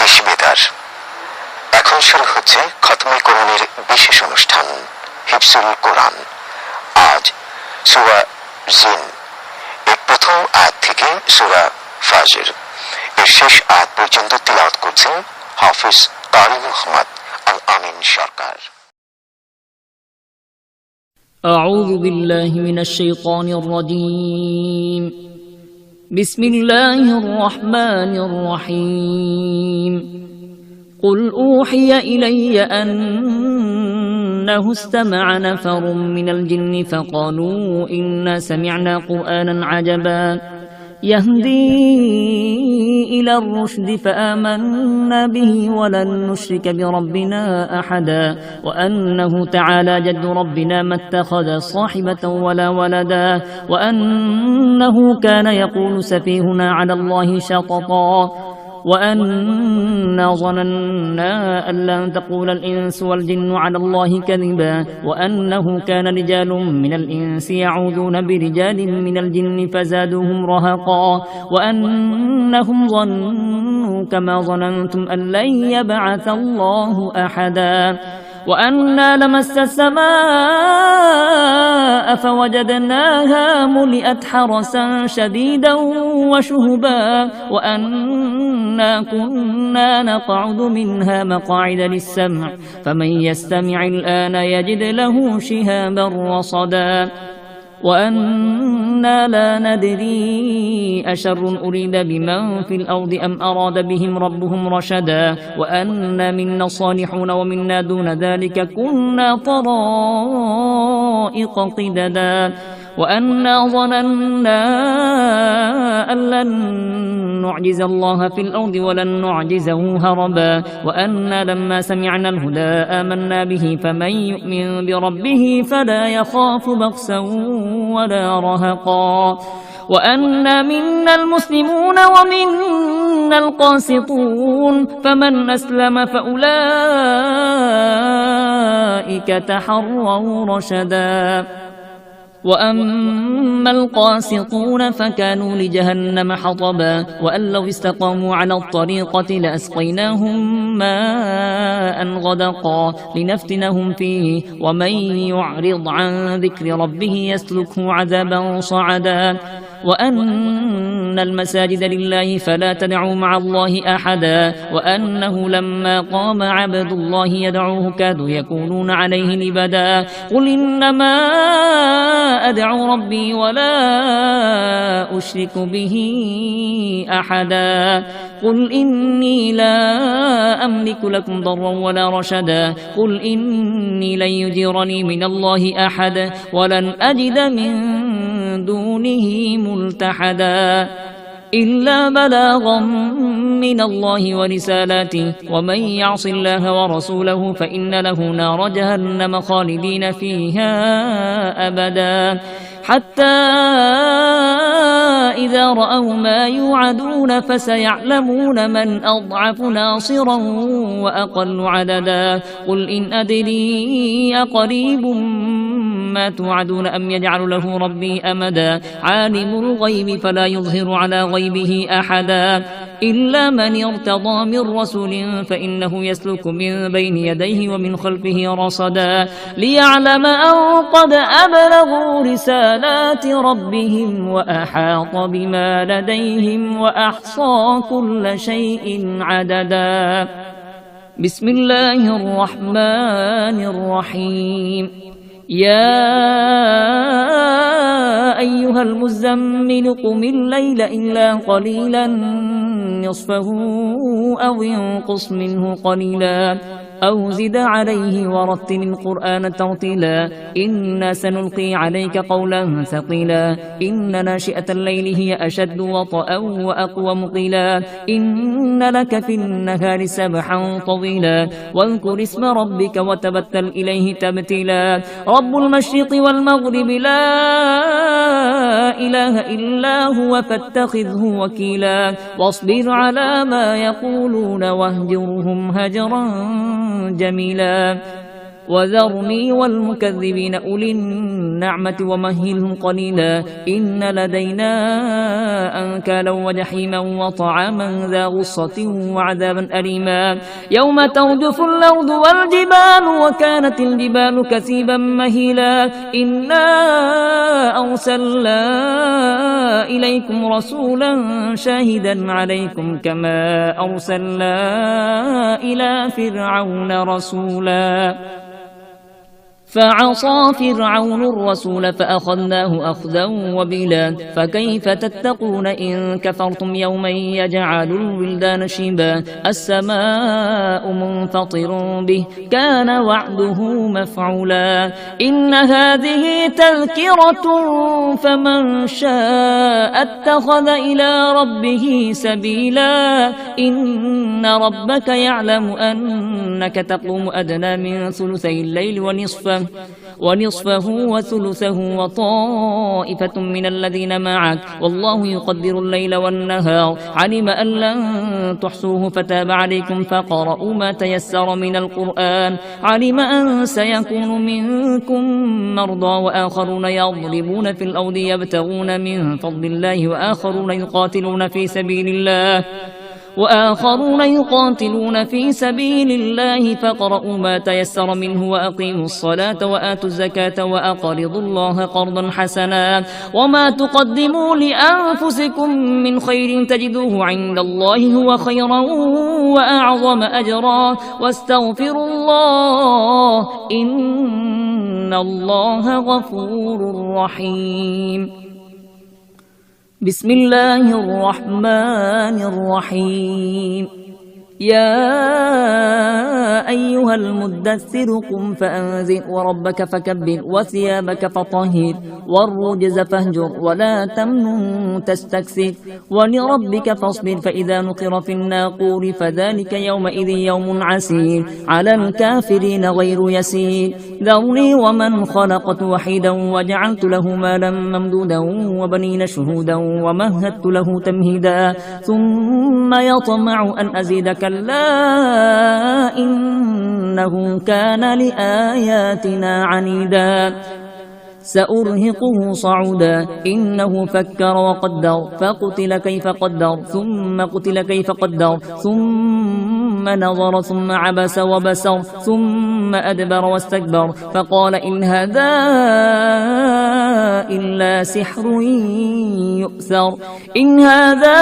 বাংলাদেশ বেতার। এখন শুরু হচ্ছে খতমে কোরআনের বিশেষ অনুষ্ঠান হিফজুল কোরআন। আজ সূরা জিন এর প্রথম আয়াত থেকে সূরা ফাজর এর শেষ আয়াত পর্যন্ত তিলাওয়াত করছেন হাফিজ কারি মুহাম্মদ আল আমিন সরকার। أعوذ بالله من الشيطان الرجيم. بسم الله الرحمن الرحيم. قل أوحي إلي أنه استمع نفر من الجن فقالوا إنا سمعنا قرآنا عجبا يهدي إلى الرشد فآمنا به ولن نشرك بربنا أحدا وأنه تعالى جد ربنا ما اتخذ صاحبة ولا ولدا وأنه كان يقول سفيهنا على الله شططا وأنا ظننا أن لن تقول الإنس والجن على الله كذبا وأنه كان رجال من الإنس يعوذون برجال من الجن فزادوهم رهقا وأنهم ظنوا كما ظننتم أن لن يبعث الله أحدا وأنا لمس السماء فوجدناها ملئت حرسا شديدا وشهبا وأنا كنا نقعد منها مقاعد للسمع فمن يستمع الآن يجد له شهابا رصدا وأنا لا ندري أشر أريد بمن في الأرض أم أراد بهم ربهم رشدا وأنا منا الصالحون ومنا دون ذلك كنا طرائق قددا وأنا ظننا أن لن نعجز الله في الأرض ولن نعجزه هربا وأنا لما سمعنا الهدى آمنا به فمن يؤمن بربه فلا يخاف بخسا ولا رهقا وأنا منا المسلمون ومنا القاسطون فمن أسلم فأولئك تحروا رشدا وأما القاسطون فكانوا لجهنم حطبا وأن لو استقاموا على الطريقة لأسقيناهم ماء غدقا لنفتنهم فيه ومن يعرض عن ذكر ربه يسلكه عذابا صعدا وأن المساجد لله فلا تدعوا مع الله أحدا وأنه لما قام عبد الله يدعوه كادوا يكونون عليه لبدا قل إنما أدعو ربي ولا أشرك به أحدا قل إني لا أملك لكم ضرا ولا رشدا قل إني لن يجيرني من الله أحد ولن أجد من دونه ملتحدا إلا بلاغا من الله ورسالاته ومن يعص الله ورسوله فإن له نار جهنم خالدين فيها أبدا حتى إذا رأوا ما يوعدون فسيعلمون من أضعف ناصرا وأقل عددا قل إن أدري أقريب ما توعدون أم يجعل له ربي أمدا عالم الغيب فلا يظهر على غيبه أحدا إلا من ارتضى من رسول فإنه يسلك من بين يديه ومن خلفه رصدا ليعلم أن قد أبلغوا رسالات ربهم وأحاط بما لديهم وأحصى كل شيء عددا بسم الله الرحمن الرحيم يا أيها المزمل قم الليل إلا قليلا نصفه أو انقص منه قليلا أو زد عليه ورتل القرآن ترتيلا إنا سنلقي عليك قولا ثقيلا إن ناشئة الليل هي أشد وطئا وأقوم قيلا إن لك في النهار سبحا طويلا واذكر اسم ربك وتبتل إليه تبتيلا رب المشرق والمغرب لا إله إلا هو فاتخذه وكيلا واصبر على ما يقولون واهجرهم هجرا جميلا وذرني والمكذبين أولي النعمة ومهلهم قليلا إن لدينا أنكالا وجحيما وطعاما ذا غصة وعذابا أليما يوم ترجف الأرض والجبال وكانت الجبال كثيبا مهيلا إنا أرسلنا إليكم رسولا شاهدا عليكم كما أرسلنا إلى فرعون رسولا فعصى فرعون الرسول فأخذناه أخذا وبلا فكيف تتقون إن كفرتم يوما يجعل الولدان شيبا السماء منفطر به كان وعده مفعولا إن هذه تذكرة فمن شاء اتخذ إلى ربه سبيلا إن ربك يعلم أنك تقوم أدنى من ثلثي الليل ونصفه وثلثه وطائفة من الذين معك والله يقدر الليل والنهار علم أن لن تحصوه فتاب عليكم فقرأوا ما تيسر من القرآن علم أن سيكون منكم مرضى وآخرون يضربون في الأرض يبتغون من فضل الله وآخرون يقاتلون في سبيل الله فاقرؤوا ما تيسر منه وأقيموا الصلاة وآتوا الزكاة وأقرضوا الله قرضا حسنا وما تقدموا لأنفسكم من خير تجدوه عند الله هو خيرا وأعظم أجرا واستغفروا الله إن الله غفور رحيم بسم الله الرحمن الرحيم يا أيها المدثر قم فأنذر وربك فكبر وثيابك فطهر والرجز فاهجر ولا تمنن تستكثر ولربك فاصبر فإذا نقر في الناقور فذلك يومئذ يوم عسير على الكافرين غير يسير ذرني ومن خلقت وحيدا وجعلت له مالا ممدودا وبنين شهودا ومهدت له تمهيدا ثم يطمع أن أزيد كلا إنه كان لآياتنا عنيدا سأرهقه صعودا إنه فكر وقدر فقتل كيف قدر ثم قتل كيف قدر ثم نظر ثم عبس وبسر ثم أدبر واستكبر فقال إن هذا إلا سحر يؤثر إن هذا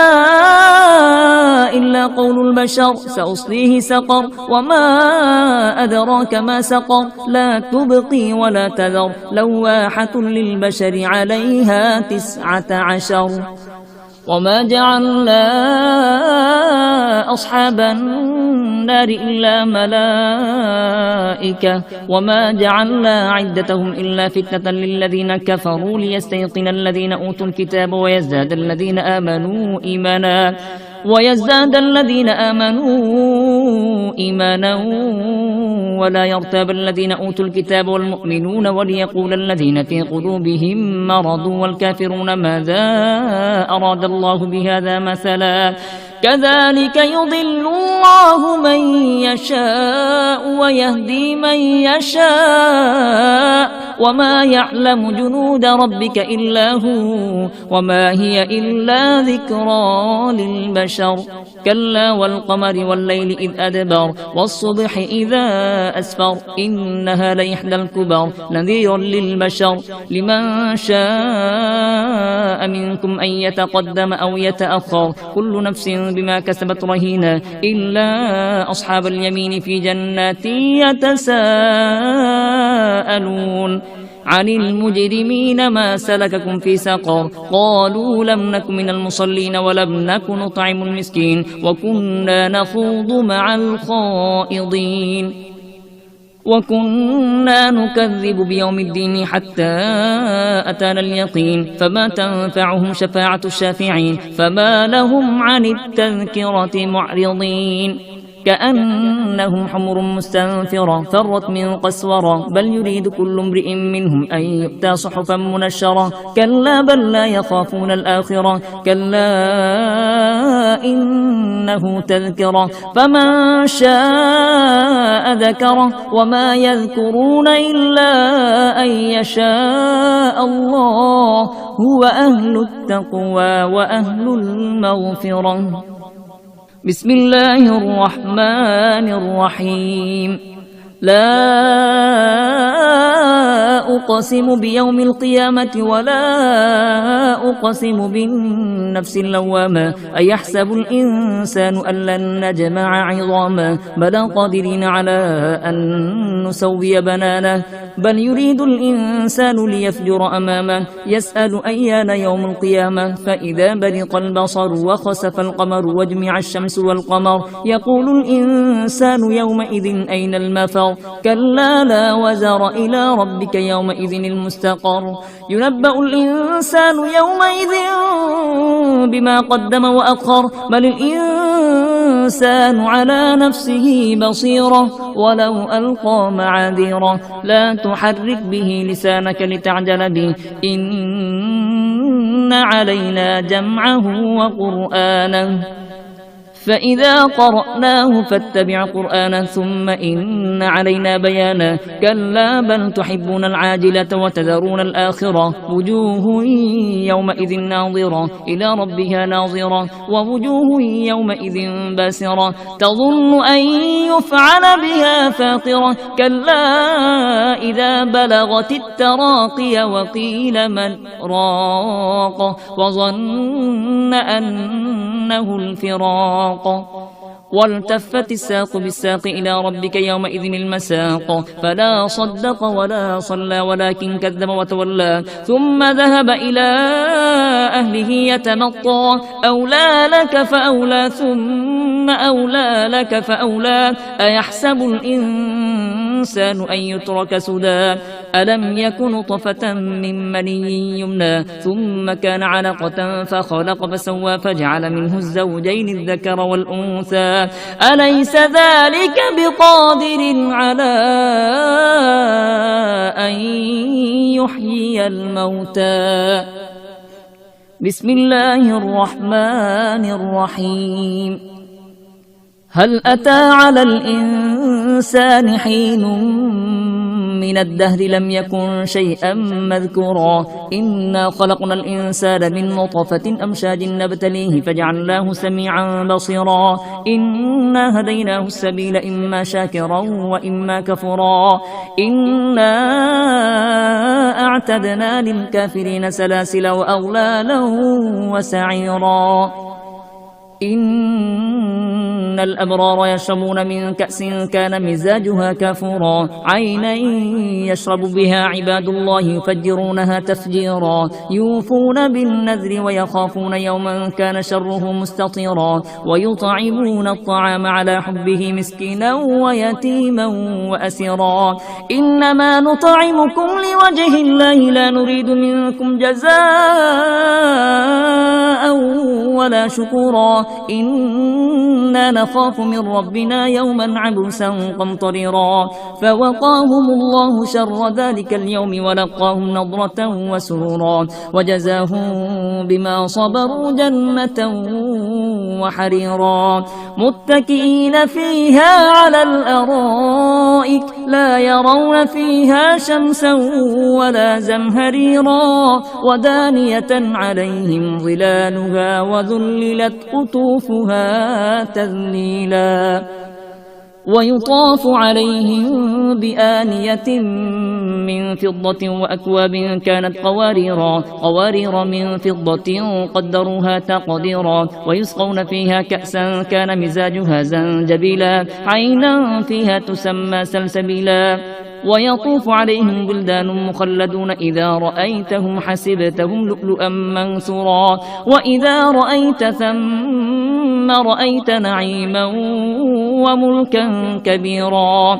إلا قول البشر سأصليه سقر وما أدراك ما سقر لا تبقي ولا تذر لواحة للبشر عليها 19 وما جعلنا أصحاب النار إلا ملائكة وما جعلنا عدتهم إلا فتنة للذين كفروا ليستيقن الذين أوتوا الكتاب ويزداد الذين آمنوا إيمانا ولا يرتاب الذين أوتوا الكتاب والمؤمنون وليقول الذين في قلوبهم مرض والكافرون ماذا أراد الله بهذا مثلا كذلك يضل الله من يشاء ويهدي من يشاء وما يعلم جنود ربك إلا هو وما هي إلا ذكرى للبشر كلا والقمر والليل إذ أدبر والصبح إذا أسفر إنها لإحدى الكبر نذير للبشر لمن شاء منكم أن يتقدم أو يتأخر كل نفس بما كسبت رهينة إلا أصحاب اليمين في جنات يتساءلون عن المجرمين ما سلككم في سقر قالوا لم نك من المصلين ولم نك نطعم المسكين وكنا نخوض مع الخائضين وكنا نكذب بيوم الدين حتى أتانا اليقين فما تنفعهم شفاعة الشافعين فما لهم عن التذكرة معرضين كأنهم حمر مستنفرة فرت من قسورة بل يريد كل امرئ منهم أن يؤتى صحفا منشرة كلا بل لا يخافون الآخرة كلا إنه تذكرة فمن شاء ذكره وما يذكرون إلا أن يشاء الله هو أهل التقوى وأهل المغفرة. بسم الله الرحمن الرحيم. لا أقسم بيوم القيامة ولا أقسم بالنفس اللوامة أيحسب الإنسان أن لن نجمع عظاما بلى قادرين على أن نسوي بنانه بل يريد الإنسان ليفجر أمامه يسأل أيان يوم القيامة فإذا برق البصر وخسف القمر وجمع الشمس والقمر يقول الإنسان يومئذ أين المفر كلا لا وزر إلى ربك يومئذ المستقر ينبأ الإنسان يومئذ بما قدم وأخر بل الإنسان على نفسه بصيرة ولو ألقى معاذيره لا تحرك به لسانك لتعجل به إن علينا جمعه وقرآنه فإذا قرأناه فاتبع قرآنه ثم إن علينا بيانه كلا بل تحبون العاجلة وتذرون الآخرة وجوه يومئذ ناظرة إلى ربها ناظرة ووجوه يومئذ باسرة تظن أن يفعل بها فاقرة كلا إذا بلغت التراقي وقيل من راق وظن أنه الفراق والتفت الساق بالساق إلى ربك يومئذ المساق فلا صدق ولا صلى ولكن كذب وتولى ثم ذهب إلى أهله يتمطى أولى لك فأولى ثم أولى لك فأولى أيحسب الإنسان أن يترك سدى ألم يكن طفة من مني يمنى ثم كان علقة فخلق فسوى فجعل منه الزوجين الذكر والأنثى أليس ذلك بقادر على أن يحيي الموتى. بسم الله الرحمن الرحيم. هل أتى على الإنسان حين من الدهر لم يكن شيئا مذكورا إنا خلقنا الإنسان من نطفة أمشاج نبتليه فجعلناه سميعا بصيرا إنا هديناه السبيل إما شاكرا وإما كفورا إنا أعتدنا للكافرين سلاسل وأغلالا وسعيرا إن الأبرار يشربون من كأس كان مزاجها كافورا عينا يشرب بها عباد الله يفجرونها تفجيرا يوفون بالنذر ويخافون يوما كان شره مستطيرا ويطعمون الطعام على حبه مسكينا ويتيما وأسيرا إنما نطعمكم لوجه الله لا نريد منكم جزاء ولا شكورا إنا نخاف من ربنا يوما عبوسا قمطريرا فوقاهم الله شر ذلك اليوم ولقاهم نضرة وسرورا وجزاهم بما صبروا جنة وحريرا متكئين فيها على الأرائك لا يرون فيها شمسا ولا زمهريرا ودانية عليهم ظلالها وذللت قطوفها تذليلا ويطاف عليهم بآنية من فضة وأكواب كانت قوارير من فضة قدروها تقديرا ويسقون فيها كأسا كان مزاجها زنجبيلا عينا فيها تسمى سلسبيلا ويطوف عليهم بلدان مخلدون إذا رأيتهم حسبتهم لؤلؤا منثورا وإذا رأيت ثم رأيت نعيما وملكا كبيرا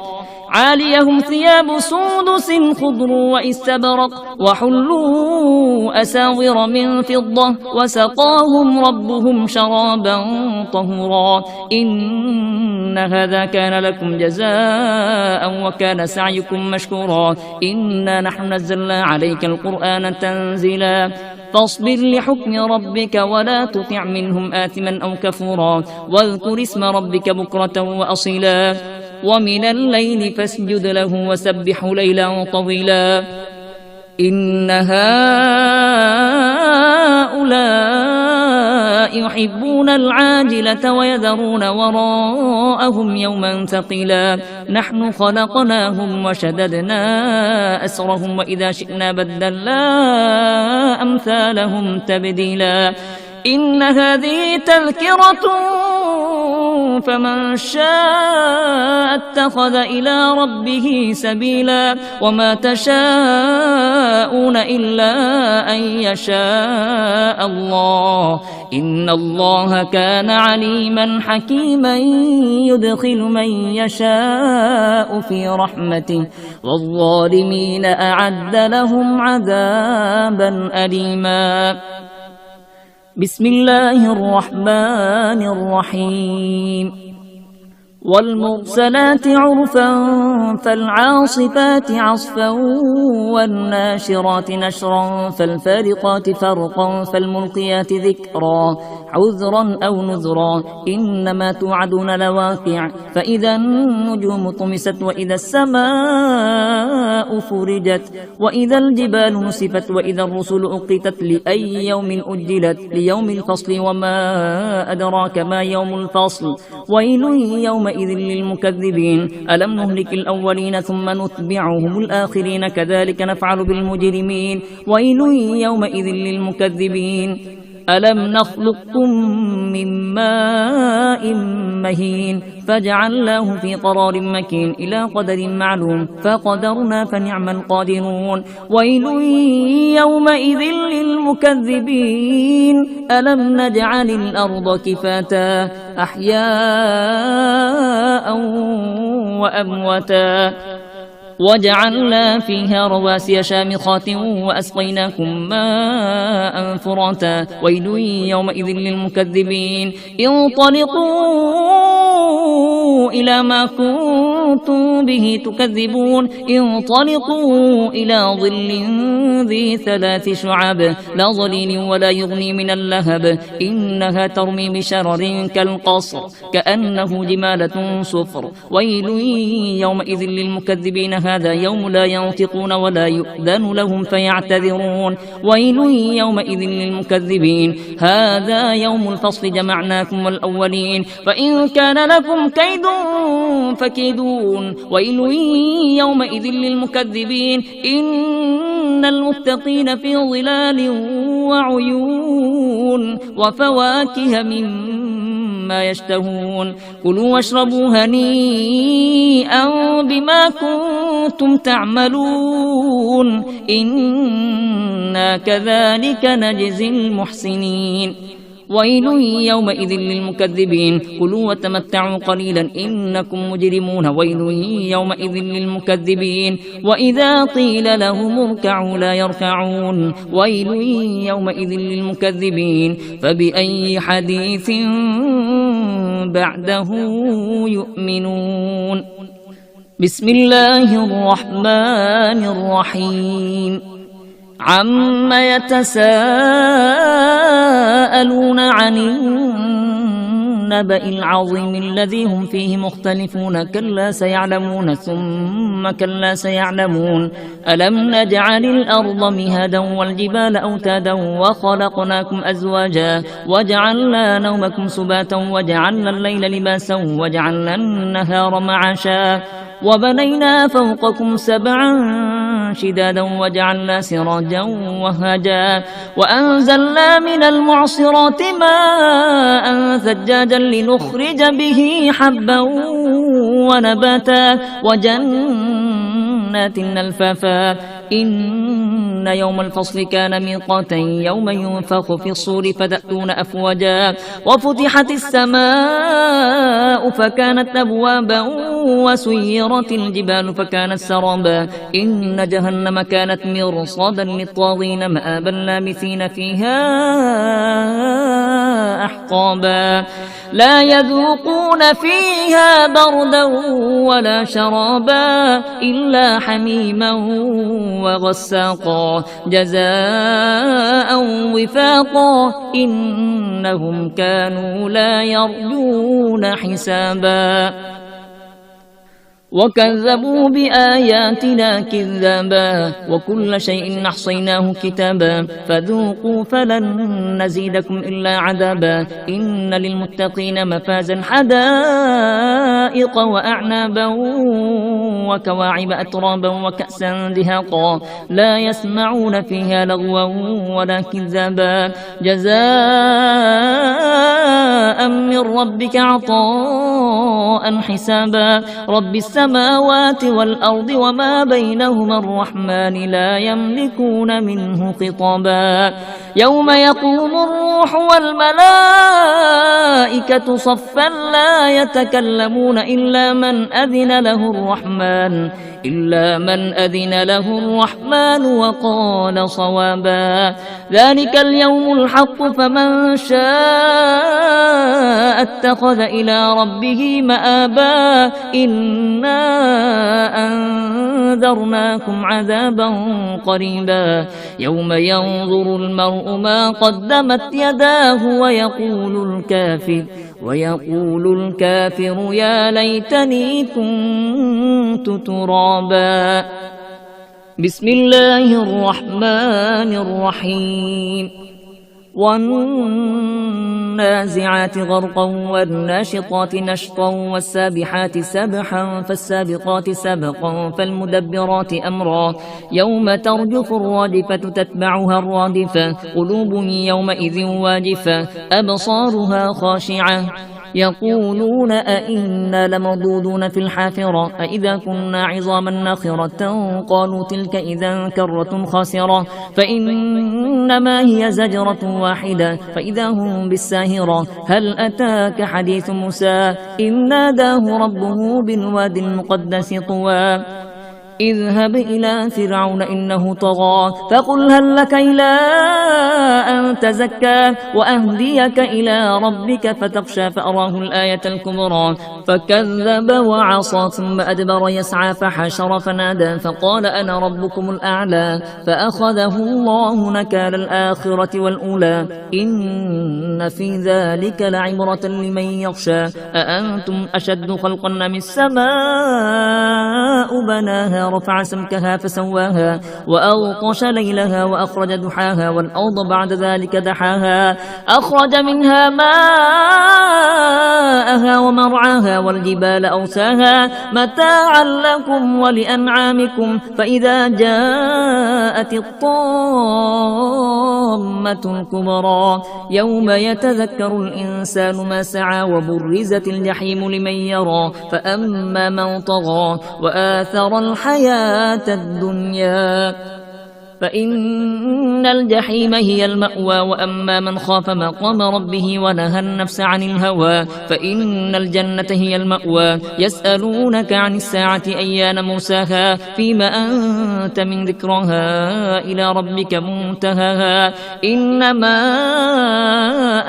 عاليهم ثياب سندس خضر واستبرق وحلوا أساور من فضة وسقاهم ربهم شرابا طهورا إن هذا كان لكم جزاء وكان سعيكم مشكورا إنا نحن نزلنا عليك القرآن تنزيلا فاصبر لحكم ربك ولا تطع منهم آثما أو كفورا واذكر اسم ربك بكرة وأصيلا ومن الليل فاسجد له وسبحه ليلا طويلا إن هؤلاء يحبون العاجلة ويذرون وراءهم يوما ثقيلا نحن خلقناهم وشددنا أسرهم وإذا شئنا بدلنا أمثالهم تبديلا إن هذه تذكرة فمن شاء اتخذ إلى ربه سبيلا وما تشاءون إلا أن يشاء الله إن الله كان عليما حكيما يدخل من يشاء في رحمته والظالمين أعد لهم عذابا أليما بسم الله الرحمن الرحيم والمرسلات عرفا فالعاصفات عصفا والناشرات نشرا فالفارقات فرقا فالملقيات ذكرا عذرا أو نذرا إنما توعدون لواقع فإذا النجوم طمست وإذا السماء فرجت وإذا الجبال نسفت وإذا الرسل أقتت لأي يوم أجلت ليوم الفصل وما أدراك ما يوم الفصل ويل يومئذ للمكذبين ألم نهلك الأولين ثم نتبعهم الآخرين كذلك نفعل بالمجرمين ويل يومئذ للمكذبين ألم نخلقكم من ماء مهين فجعلناه في قرار مكين إلى قدر معلوم فقدرنا فنعم القادرون ويل يومئذ للمكذبين ألم نجعل الأرض كفاتا أحياء وأمواتا وجعلنا فيها رواسي شامخات وأسقيناكم ماء فراتا ويل يومئذ للمكذبين انطلقوا إلى ما كنتم به تكذبون انطلقوا إلى ظل ذي 3 شعب لا ظليل ولا يغني من اللهب إنها ترمي بشرر كالقصر كأنه جمالة صفر ويل يومئذ للمكذبين هذا يوم لا ينطقون ولا يؤذن لهم فيعتذرون ويل يومئذ للمكذبين هذا يوم الفصل جمعناكم والأولين فإن كان لكم كيد فكيدون ويل يومئذ للمكذبين إن المتقين في ظلال وعيون وفواكه مما يشتهون كلوا واشربوا هنيئا بما كنتم تعملون إنا كذلك نجزي المحسنين ويل يومئذ للمكذبين كلوا وتمتعوا قليلا إنكم مجرمون ويل يومئذ للمكذبين وإذا قيل لهم اركعوا لا يركعون ويل يومئذ للمكذبين فبأي حديث بعده يؤمنون بسم الله الرحمن الرحيم عم يتساءلون عن النبأ العظيم الذي هم فيه مختلفون كلا سيعلمون ثم كلا سيعلمون ألم نجعل الأرض مهادا والجبال أوتادا وخلقناكم أزواجا وجعلنا نومكم سباتا وجعلنا الليل لباسا وجعلنا النهار معاشا وبنينا فوقكم 7 شدادا وجعلنا سراجا وهاجا وأنزلنا من المعصرات ماء ثجاجا لنخرج به حبا ونباتا وجنات ألفافا إن يوم الفصل كان ميقاتا يوم ينفخ في الصور فتأتون أفواجا وفتحت السماء فكانت أبوابا وسيرت الجبال فكانت سرابا إن جهنم كانت مرصادا للطاغين مآبا لابثين فيها أحقابا لا يذوقون فيها بردا ولا شرابا إلا حميما وغساقا جزاء وفاقا إنهم كانوا لا يرجون حسابا وكذبوا بآياتنا كذابا وكل شيء أحصيناه كتابا فذوقوا فلن نزيدكم إلا عذابا إن للمتقين مفازا حدائق وأعنابا وكواعب أترابا وكأسا دهاقا لا يسمعون فيها لغوا ولا كذابا جزاء من ربك عطاء حسابا رب السماوات والأرض وما بينهما الرحمن لا يملكون منه خطابا يوم يقوم الروح والملائكة صفا لا يتكلمون إلا من أذن له الرحمن وقال صوابا ذلك اليوم الحق فمن شاء اتخذ إلى ربه مآبا إنا أنذرناكم عذابا قريبا يوم ينظر المرء ما قدمت يداه ويقول الكافر يا ليتني كنت ترابا بسم الله الرحمن الرحيم والنازعات غرقا والناشطات نشطا والسابحات سبحا فالسابقات سبقا فالمدبرات أمرا يوم ترجف الرادفة تتبعها الرادفة قلوب يومئذ واجفة أبصارها خاشعة يقولون أئنا لمردودون في الحافرة أئذا كنا عظاما ناخرة قالوا تلك إذا كرة خاسرة فإنما هي زجرة واحدة فإذا هم بالساهرة هل أتاك حديث موسى إذ ناداه ربه بالواد المقدس طوى اذهب إلى فرعون إنه طغى فقل هل لك إلى أن تزكى وأهديك إلى ربك فتخشى فأراه الآية الكبرى فكذب وعصى ثم أدبر يسعى فحشر فنادى فقال أنا ربكم الأعلى فأخذه الله نكال الآخرة والأولى إن في ذلك لعبرة لمن يخشى أأنتم أشد خلقا من السماء بناها رفع سمكها فسواها وأغطش ليلها وأخرج دحاها والأرض بعد ذلك دحاها أخرج منها ماءها ومرعاها والجبال أرساها متاعا لكم ولأنعامكم فإذا جاءت الطامة الكبرى يوم يتذكر الإنسان ما سعى وبرزت الجحيم لمن يرى فأما من طغى وآثر الحياة الدنيا فإن الجحيم هي المأوى وأما من خاف مقام ربه ونهى النفس عن الهوى فإن الجنة هي المأوى يسألونك عن الساعة أيان مرساها فيما أنت من ذكرها إلى ربك منتهاها إنما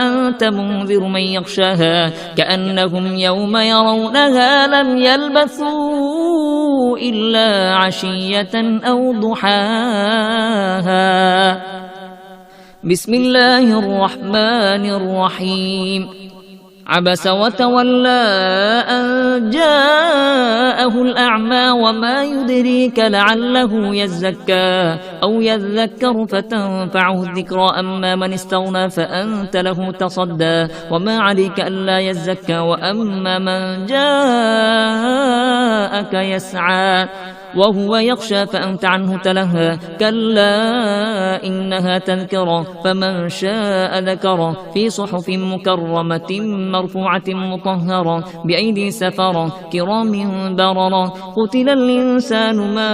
أنت منذر من يخشاها كأنهم يوم يرونها لم يلبثوا إلا عشية أو ضحاها بسم الله الرحمن الرحيم عبس وتولى أن جاءه الأعمى وما يدريك لعله يزكى أو يذكر فتنفعه الذكرى أما من استغنى فأنت له تصدى وما عليك ألا يزكى وأما من جاءك يسعى وهو يخشى فأنت عنه تلهى كلا إنها تذكرة فمن شاء ذكره في صحف مكرمة مرفوعة مطهرة بأيدي سفرة كرام بررة قتل الإنسان ما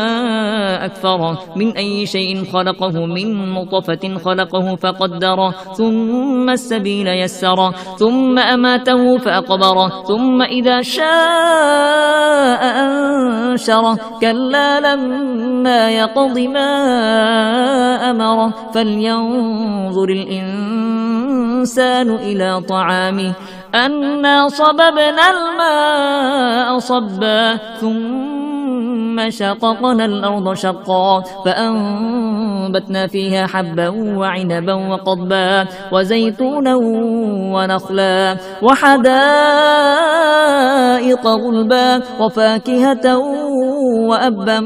أكفره من أي شيء شيء خلقه من نطفة خلقه فقدره ثم السبيل يسره ثم أماته فأقبره ثم إذا شاء أنشره كلا لما يقض ما أمره فلينظر الإنسان إلى طعامه أنا صببنا الماء صبا ثم شققنا الأرض شقا فأنبتنا فيها حبا وعنبا وقضبا وزيتونا ونخلا وحدائق غلبا وفاكهة وأبا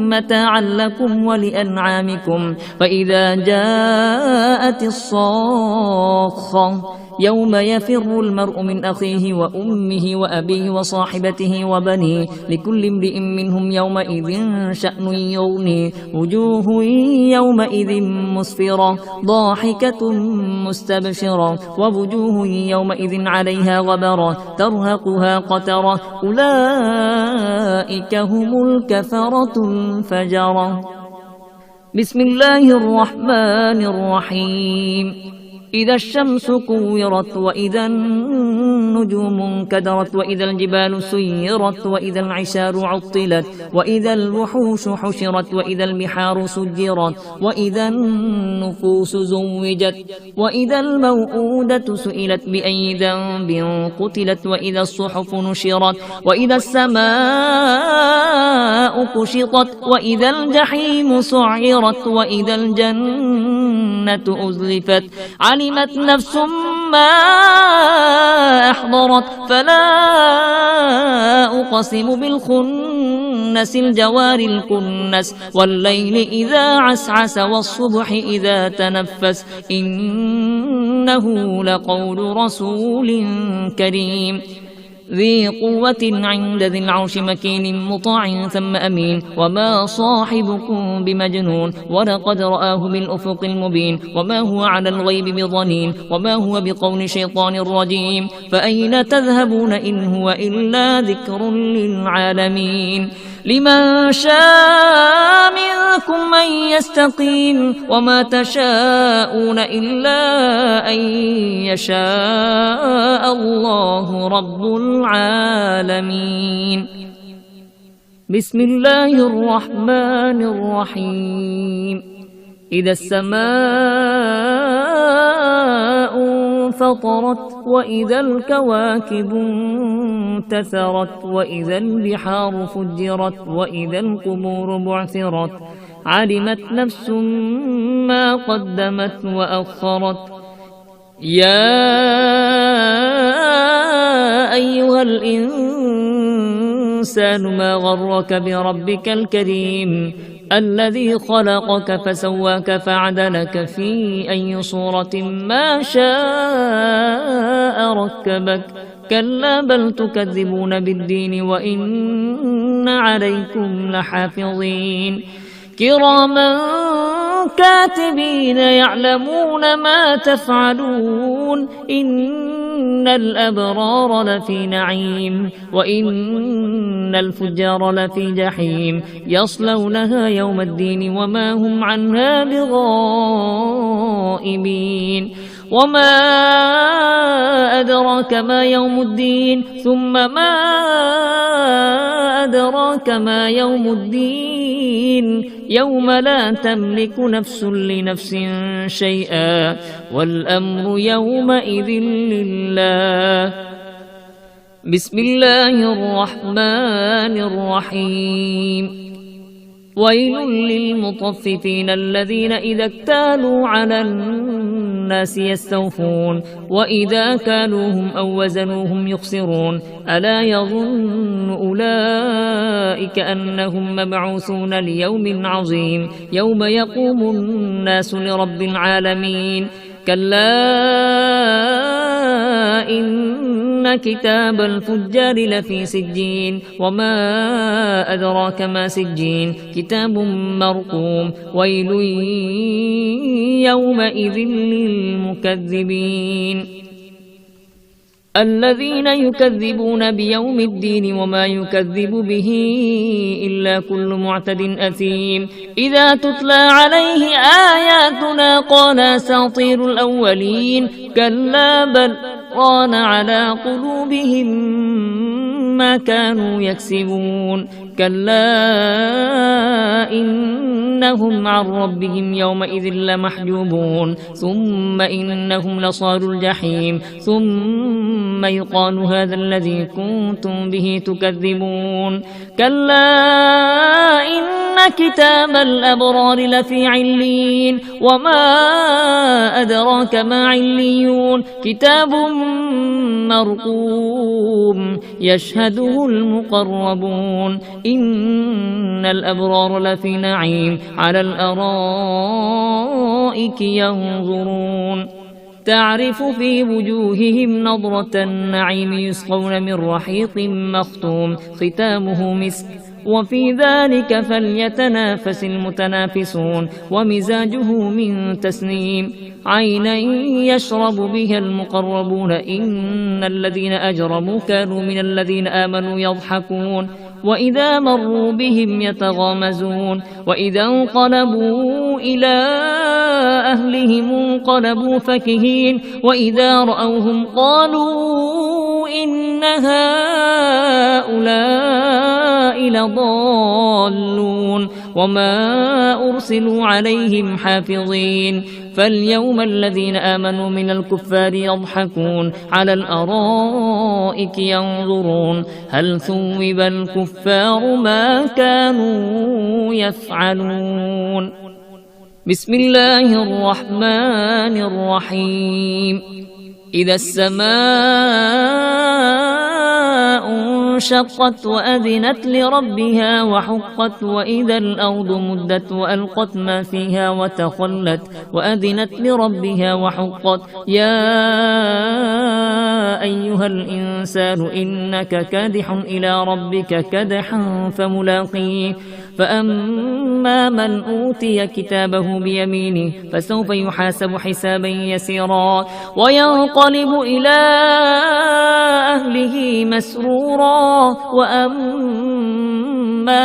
متاعا لكم ولأنعامكم فإذا جاءت الصاخة يوم يفر المرء من أخيه وأمه وأبيه وصاحبته وبنيه لكل امرئ منهم يومئذ شأن يغنيه وجوه يومئذ مسفرة ضاحكة مستبشرة ووجوه يومئذ عليها غبرة ترهقها قترة أولئك هم الكفرة الفجرة. بسم الله الرحمن الرحيم. إذا الشمس كورت وإذا النجوم انكدرت وإذا الجبال سيرت وإذا العشار عطلت وإذا الوحوش حشرت وإذا البحار سجرت وإذا النفوس زوجت وإذا الموءودة سئلت بأي ذنب قتلت وإذا الصحف نشرت وإذا السماء كشطت وإذا الجحيم سعرت وإذا الجنة أزلفت علمت نفس ما أحضرت فلا أقسم بالخنس الجوار الكنس والليل إذا عسعس والصبح إذا تنفس إنه لقول رسول كريم ذي قوة عند ذي العرش مكين مطاع ثم أمين وما صاحبكم بمجنون ولقد رآه بالأفق المبين وما هو على الغيب بضنين وما هو بقول شيطان رجيم فأين تذهبون إن هو إلا ذكر للعالمين لمن شاء منكم أن يستقيم وما تشاءون إلا أن يشاء الله رب العالمين. بسم الله الرحمن الرحيم. إذا السماء انفطرت وإذا الكواكب انتثرت وإذا البحار فجرت وإذا القبور بعثرت علمت نفس ما قدمت وأخرت يا أيها الإنسان ما غرك بربك الكريم الذي خلقك فسواك فعدلك في أي صورة ما شاء ركبك كلا بل تكذبون بالدين وإن عليكم لحافظين كراما كاتبين يعلمون ما تفعلون إن الأبرار لفي نعيم وإن الفجار لفي جحيم يصلونها يوم الدين وما هم عنها بغائبين وما أدراك ما يوم الدين ثم ما أدراك ما يوم الدين يوم لا تملك نفس لنفس شيئا والأمر يومئذ لله. بسم الله الرحمن الرحيم. ويل للمطففين الذين إذا اكتالوا على الناس يستوفون وإذا كالوهم أو وزنوهم يخسرون ألا يظن أولئك أنهم مبعوثون ليوم عظيم يوم يقوم الناس لرب العالمين كلا إن كتاب الفجار لفي سجين وما أدراك ما سجين كتاب مرقوم ويل يومئذ للمكذبين. بسم الله الرحمن الرحيم. ويل للمطففين الذين إذا اكتالوا على الناس يستوفون وإذا كالوهم أو وزنوهم يخسرون ألا يظن أولئك أنهم مبعوثون ليوم عظيم يوم يقوم الناس لرب العالمين كلا إن كتاب الفجار لفي سجين وما أدراك ما سجين كتاب مرقوم ويل يومئذ للمكذبين. الذين يكذبون بيوم الدين وما يكذب به إلا كل معتد أثيم إذا تتلى عليه آياتنا قال أساطير الأولين كلا بل ران على قلوبهم ما كانوا يكسبون كلا إنهم عن ربهم يومئذ لمحجوبون ثم إنهم لصالوا الجحيم ثم يقال هذا الذي كنتم به تكذبون كلا إن كتاب الأبرار لفي عليين وما أدراك ما عليون كتاب مرقوم يشهده المقربون إن الأبرار لفي نعيم على الأرائك ينظرون تعرف في وجوههم نضرة النعيم يسقون من رحيق مختوم ختامه مسك وفي ذلك فليتنافس المتنافسون ومزاجه من تسنيم عينا يشرب بها المقربون إن الذين أجرموا كانوا من الذين آمنوا يضحكون وإذا مروا بهم يتغامزون وإذا انقلبوا إلى أهلهم انقلبوا فكهين وإذا رأوهم قالوا إن هؤلاء لضالون وما أرسلوا عليهم حافظين فاليوم الذين آمنوا من الكفار يضحكون على الأرائك ينظرون هل ثوب الكفار ما كانوا يفعلون بسم الله الرحمن الرحيم إذا السماء انشقت وأذنت لربها وحقت وإذا الأرض مدت وألقت ما فيها وتخلت وأذنت لربها وحقت يا أيها الإنسان إنك كادح إلى ربك كدحا فملاقيه فأما من أوتي كتابه بيمينه فسوف يحاسب حسابا يسيرا وينقلب إلى أهله مسرورا وأما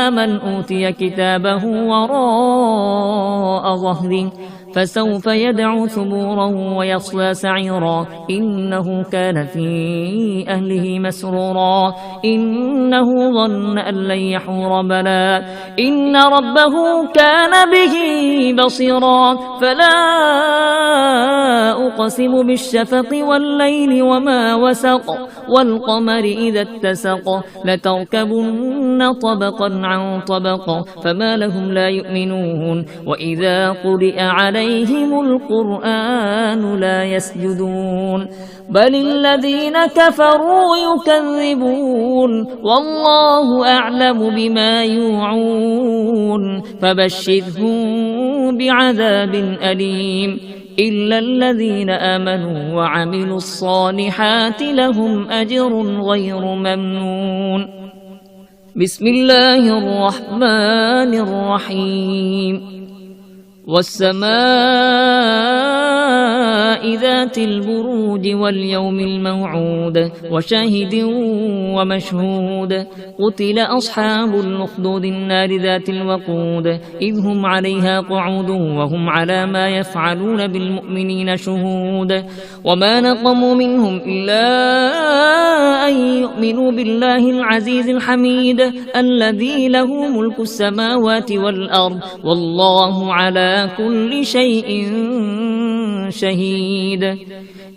من أوتي كتابه وراء ظهره فسوف يدعو ثبورا ويصلى سعيرا إنه كان في أهله مسرورا إنه ظن أن لن يحور بلى إن ربه كان به بصيرا فلا أقسم بالشفق والليل وما وسق والقمر إذا اتسق لتركبن طبقا عن طبق فما لهم لا يؤمنون وإذا قرئ عليهم القرآن لا يسجدون بل الذين كفروا يكذبون والله أعلم بما يوعون فبشرهم بعذاب أليم إلا الذين آمنوا وعملوا الصالحات لهم أجر غير ممنون بسم الله الرحمن الرحيم والسماء ذات البروج واليوم الموعود وشاهد ومشهود قتل أصحاب الأخدود النار ذات الوقود إذ هم عليها قعود وهم على ما يفعلون بالمؤمنين شهود وما نقموا منهم إلا أن يؤمنوا بالله العزيز الحميد الذي له ملك السماوات والأرض والله على كل شيء شهيد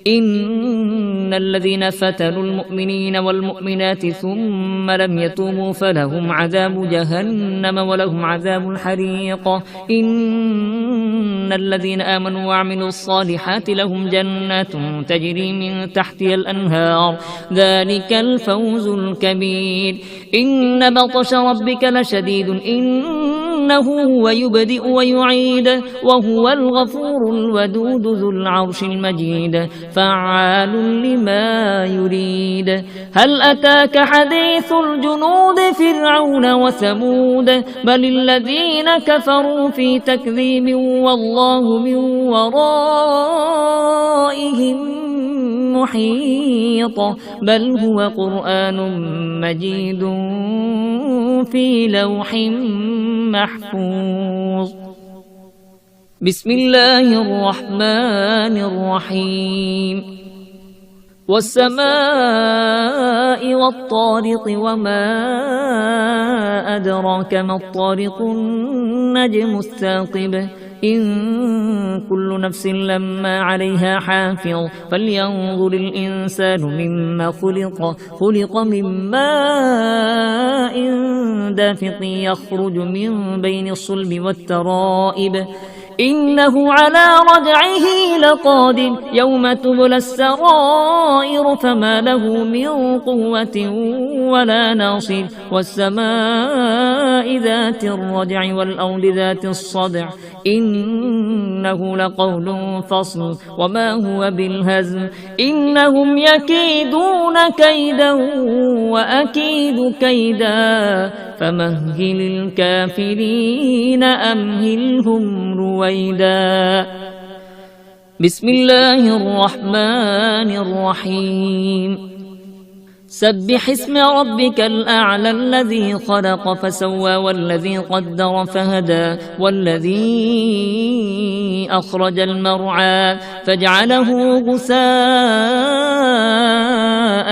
إن الذين فتنوا المؤمنين والمؤمنات ثم لم يتوبوا فلهم عذاب جهنم ولهم عذاب الحريق إن الذين آمنوا وعملوا الصالحات لهم جنات تجري من تحتها الأنهار ذلك الفوز الكبير إن بطش ربك لشديد إنه هو يبدئ ويعيد وهو الغفور الودود ذو العرش المجيد فعال لما يريد هل أتاك حديث الجنود فرعون وثمود بل الذين كفروا في تكذيب والله من ورائهم محيط بل هو قرآن مجيد في لوح محفوظ. بسم الله الرحمن الرحيم. والسماء والطارق وما أدراك ما الطارق النجم الثاقب إن كل نفس لما عليها حافظ فلينظر الإنسان مما خلق من ماء دافق يخرج من بين الصلب والترائب إنه على رجعه لقادر يوم تبلى السرائر فما له من قوة ولا ناصر. والسماء ذات الرجع والأرض ذات الصدع إنه لقول فصل وما هو بالهزل إنهم يكيدون كيدا وأكيد كيدا فمهل الكافرين أمهلهم رويدا. بسم الله الرحمن الرحيم. سبح اسم ربك الأعلى الذي خلق فسوى والذي قدر فهدى والذي أخرج المرعى فجعله غثاء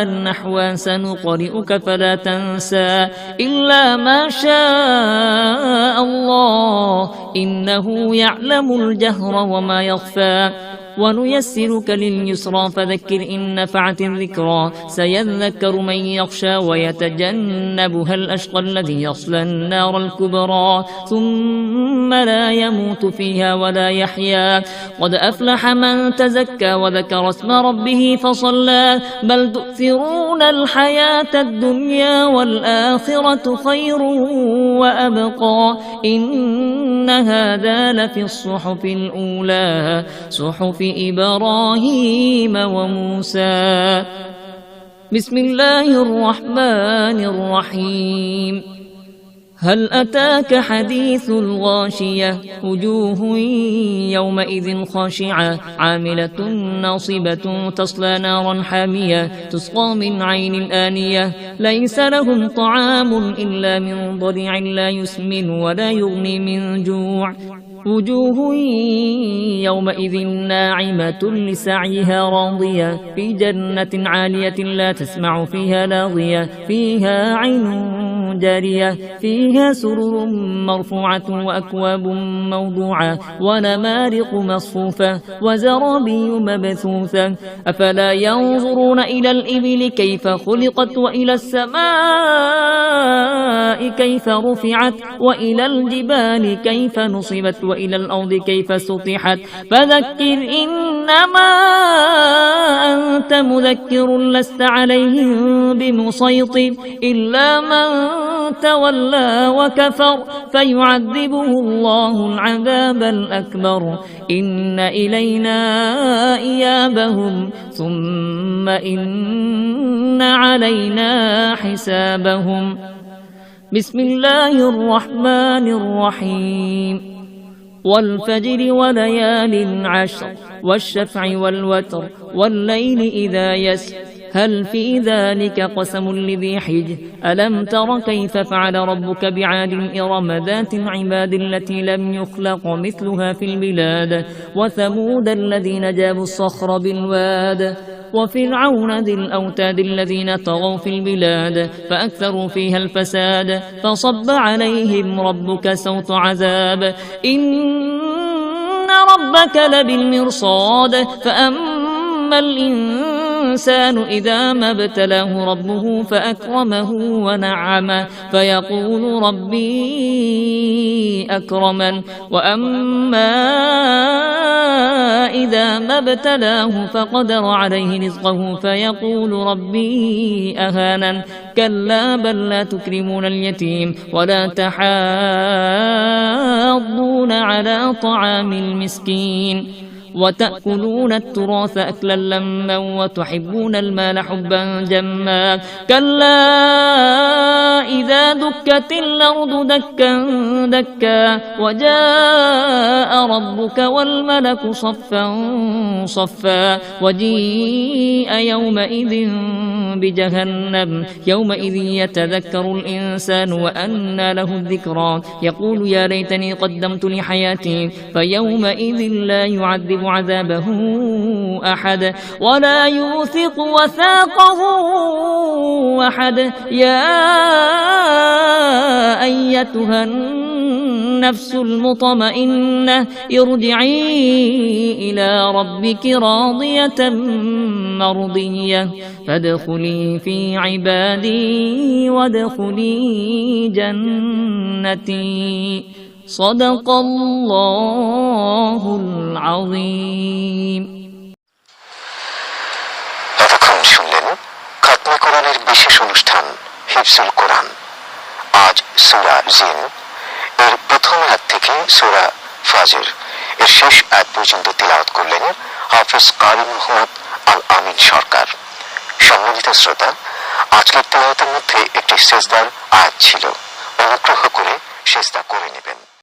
نحوا سنقرئك فلا تنسى إلا ما شاء الله إنه يعلم الجهر وما يخفى ونيسرك لليسرى فذكر إن نفعت الذكرى سيذكر من يخشى ويتجنبها الأشقى الذي يصلى النار الكبرى ثم لا يموت فيها ولا يحيا قد أفلح من تزكى وذكر اسم ربه فصلى بل تؤثرون الحياة الدنيا والآخرة خير وأبقى إن هذا لفي الصحف الأولى صحف إبراهيم وموسى. بسم الله الرحمن الرحيم. هل أتاك حديث الغاشية وجوه يومئذ خاشعة عاملة ناصبة تصلى نارا حامية تسقى من عين آنية ليس لهم طعام إلا من ضريع لا يسمن ولا يغني من جوع وجوه يومئذ ناعمة لسعيها راضية في جنة عالية لا تسمع فيها لاغية فيها عين جارية فيها سرر مرفوعة وأكواب موضوعة ونمارق مصفوفة وزرابي مبثوثة أفلا ينظرون إلى الإبل كيف خلقت وإلى السماء كيف رفعت وإلى الجبال كيف نصبت وإلى الأرض كيف سطحت فذكر إنما أنت مذكر لست عليهم بمسيطر إلا من تولى وكفر فيعذبه الله العذاب الأكبر إن إلينا إيابهم ثم إن علينا حسابهم. بسم الله الرحمن الرحيم. والفجر وليال عشر والشفع والوتر والليل إذا يسر هل في ذلك قسم لذي حجر ألم تر كيف فعل ربك بعاد إرم ذات العماد التي لم يخلق مثلها في البلاد وثمود الذين جابوا الصخر بالواد وفرعون ذي الأوتاد الذين طغوا في البلاد فأكثروا فيها الفساد فصب عليهم ربك سوط عذاب إن ربك لبالمرصاد فأما الإنسان إذا ما ابتلاه ربه فأكرمه ونعمه فيقول ربي أكرمن وأما إذا ما ابتلاه فقدر عليه رزقه فيقول ربي أهانن كلا بل لا تكرمون اليتيم ولا تحاضون على طعام المسكين وتأكلون التراث أكلا لما وتحبون المال حبا جما كلا إذا دكت الأرض دكا دكا وجاء ربك والملك صفا صفا وجيء يومئذ بجهنم يومئذ يتذكر الإنسان وأنى له الذكرى يقول يا ليتني قدمت لحياتي فيومئذ لا يعذب عذابه أحد ولا يوثق وثاقه أحد يا أيتها النفس المطمئنة ارجعي إلى ربك راضية مرضية فادخلي في عبادي وادخلي جنتي صدق الله العظيم এতক্ষণ শুনলেন খতমে কোরআনের বিশেষ অনুষ্ঠান হিফজুল কোরআন। আজ সূরা জিন এর প্রথম আয়াত থেকে সূরা ফাজর এর শেষ আয়াত পর্যন্ত তিলাওয়াত করলেন হাফেজ কারি মোহাম্মদ আল আমিন সরকার। সম্মানিত শ্রোতা, আজকের তিলাওয়াতের মধ্যে একটি সেজদার আয়াত ছিল, অনুগ্রহ করে সেজদা